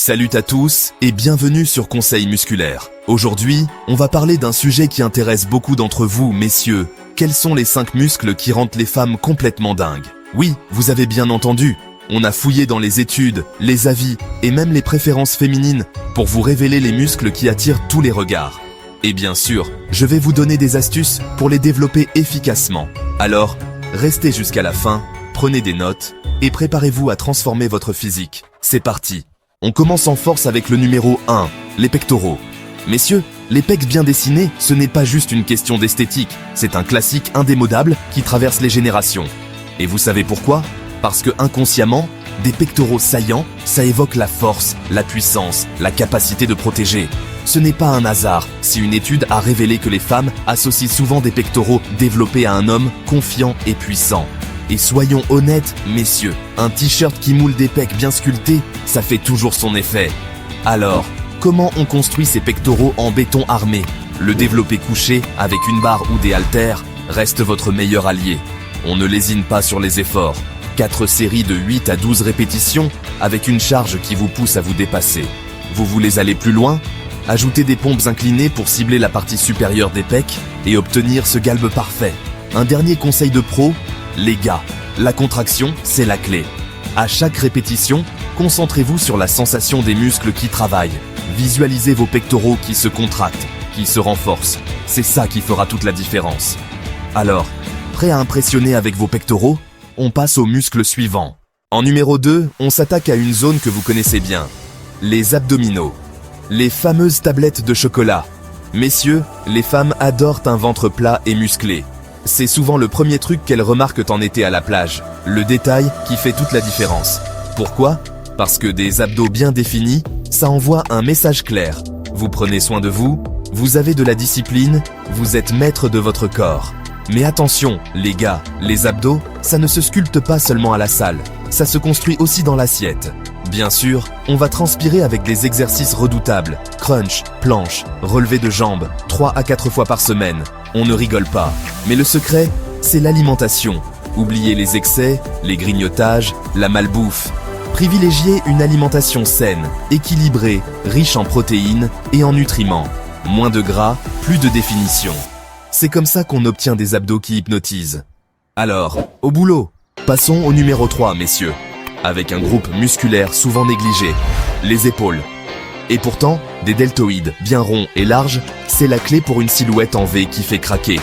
Salut à tous et bienvenue sur Conseil Musculaire. Aujourd'hui, on va parler d'un sujet qui intéresse beaucoup d'entre vous, messieurs. Quels sont les 5 muscles qui rendent les femmes complètement dingues? Oui, vous avez bien entendu. On a fouillé dans les études, les avis et même les préférences féminines pour vous révéler les muscles qui attirent tous les regards. Et bien sûr, je vais vous donner des astuces pour les développer efficacement. Alors, restez jusqu'à la fin, prenez des notes et préparez-vous à transformer votre physique. C'est parti. On commence en force avec le numéro 1, les pectoraux. Messieurs, les pecs bien dessinés, ce n'est pas juste une question d'esthétique, c'est un classique indémodable qui traverse les générations. Et vous savez pourquoi? Parce que inconsciemment, des pectoraux saillants, ça évoque la force, la puissance, la capacité de protéger. Ce n'est pas un hasard si une étude a révélé que les femmes associent souvent des pectoraux développés à un homme confiant et puissant. Et soyons honnêtes, messieurs, un t-shirt qui moule des pecs bien sculptés, ça fait toujours son effet. Alors, comment on construit ces pectoraux en béton armé? Le développé couché, avec une barre ou des haltères, reste votre meilleur allié. On ne lésine pas sur les efforts. 4 séries de 8 à 12 répétitions, avec une charge qui vous pousse à vous dépasser. Vous voulez aller plus loin? Ajoutez des pompes inclinées pour cibler la partie supérieure des pecs et obtenir ce galbe parfait. Un dernier conseil de pro, les gars, la contraction, c'est la clé. À chaque répétition, concentrez-vous sur la sensation des muscles qui travaillent. Visualisez vos pectoraux qui se contractent, qui se renforcent. C'est ça qui fera toute la différence. Alors, prêt à impressionner avec vos pectoraux? On passe au muscle suivant. En numéro 2, on s'attaque à une zone que vous connaissez bien. Les abdominaux. Les fameuses tablettes de chocolat. Messieurs, les femmes adorent un ventre plat et musclé. C'est souvent le premier truc qu'elles remarquent en été à la plage. Le détail qui fait toute la différence. Pourquoi? Parce que des abdos bien définis, ça envoie un message clair. Vous prenez soin de vous, vous avez de la discipline, vous êtes maître de votre corps. Mais attention, les gars, les abdos, ça ne se sculpte pas seulement à la salle, ça se construit aussi dans l'assiette. Bien sûr, on va transpirer avec des exercices redoutables, crunch, planche, relevé de jambes, 3 à 4 fois par semaine. On ne rigole pas. Mais le secret, c'est l'alimentation. Oubliez les excès, les grignotages, la malbouffe. Privilégiez une alimentation saine, équilibrée, riche en protéines et en nutriments. Moins de gras, plus de définition. C'est comme ça qu'on obtient des abdos qui hypnotisent. Alors, au boulot. Passons au numéro 3, messieurs. Avec un groupe musculaire souvent négligé, les épaules. Et pourtant, des deltoïdes bien ronds et larges, c'est la clé pour une silhouette en V qui fait craquer.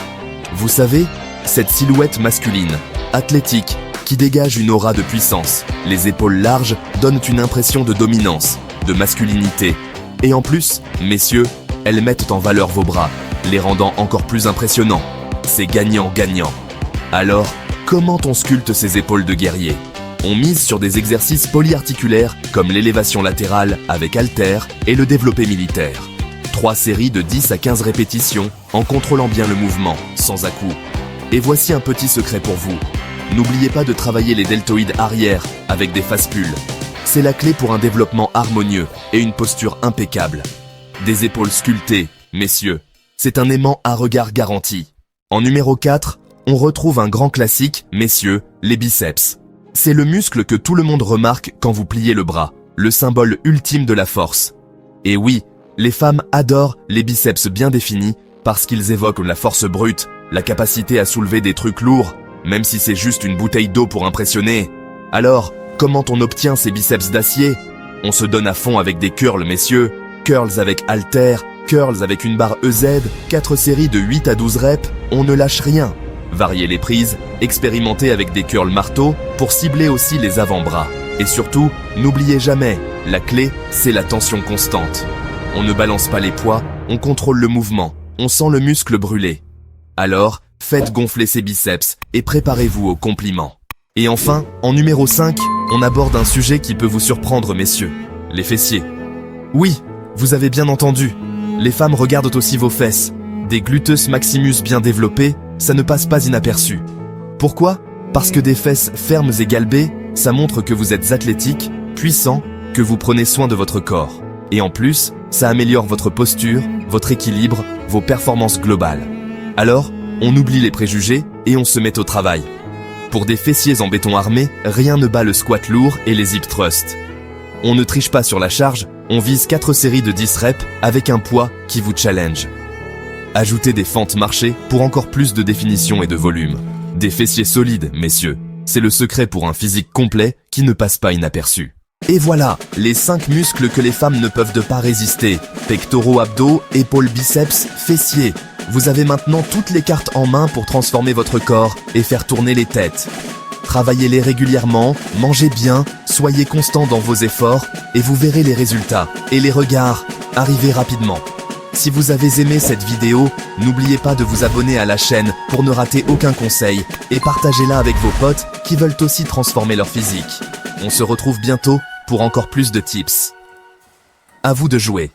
Vous savez, cette silhouette masculine, athlétique, qui dégage une aura de puissance. Les épaules larges donnent une impression de dominance, de masculinité. Et en plus, messieurs, elles mettent en valeur vos bras, les rendant encore plus impressionnants. C'est gagnant-gagnant. Alors, comment on sculpte ces épaules de guerrier? On mise sur des exercices polyarticulaires comme l'élévation latérale avec haltères et le développé militaire. 3 séries de 10 à 15 répétitions en contrôlant bien le mouvement, sans à-coups. Et voici un petit secret pour vous. N'oubliez pas de travailler les deltoïdes arrière avec des faspules. C'est la clé pour un développement harmonieux et une posture impeccable. Des épaules sculptées, messieurs. C'est un aimant à regard garanti. En numéro 4, on retrouve un grand classique, messieurs, les biceps. C'est le muscle que tout le monde remarque quand vous pliez le bras, le symbole ultime de la force. Et oui, les femmes adorent les biceps bien définis parce qu'ils évoquent la force brute, la capacité à soulever des trucs lourds, même si c'est juste une bouteille d'eau pour impressionner. Alors, comment on obtient ces biceps d'acier? On se donne à fond avec des curls, messieurs, curls avec haltères, curls avec une barre EZ, 4 séries de 8 à 12 reps, on ne lâche rien. Variez les prises, expérimentez avec des curls marteaux pour cibler aussi les avant-bras. Et surtout, n'oubliez jamais, la clé, c'est la tension constante. On ne balance pas les poids, on contrôle le mouvement, on sent le muscle brûler. Alors, faites gonfler ces biceps et préparez-vous aux compliments. Et enfin, en numéro 5, on aborde un sujet qui peut vous surprendre, messieurs, les fessiers. Oui, vous avez bien entendu, les femmes regardent aussi vos fesses. Des gluteus maximus bien développés, ça ne passe pas inaperçu. Pourquoi? Parce que des fesses fermes et galbées, ça montre que vous êtes athlétique, puissant, que vous prenez soin de votre corps. Et en plus, ça améliore votre posture, votre équilibre, vos performances globales. Alors, on oublie les préjugés et on se met au travail. Pour des fessiers en béton armé, rien ne bat le squat lourd et les hip thrusts. On ne triche pas sur la charge, on vise 4 séries de 10 reps avec un poids qui vous challenge. Ajoutez des fentes marchées pour encore plus de définition et de volume. Des fessiers solides, messieurs. C'est le secret pour un physique complet qui ne passe pas inaperçu. Et voilà, les 5 muscles que les femmes ne peuvent de pas résister. Pectoraux, abdos, épaules, biceps, fessiers. Vous avez maintenant toutes les cartes en main pour transformer votre corps et faire tourner les têtes. Travaillez-les régulièrement, mangez bien, soyez constant dans vos efforts et vous verrez les résultats et les regards arriver rapidement. Si vous avez aimé cette vidéo, n'oubliez pas de vous abonner à la chaîne pour ne rater aucun conseil et partagez-la avec vos potes qui veulent aussi transformer leur physique. On se retrouve bientôt pour encore plus de tips. À vous de jouer.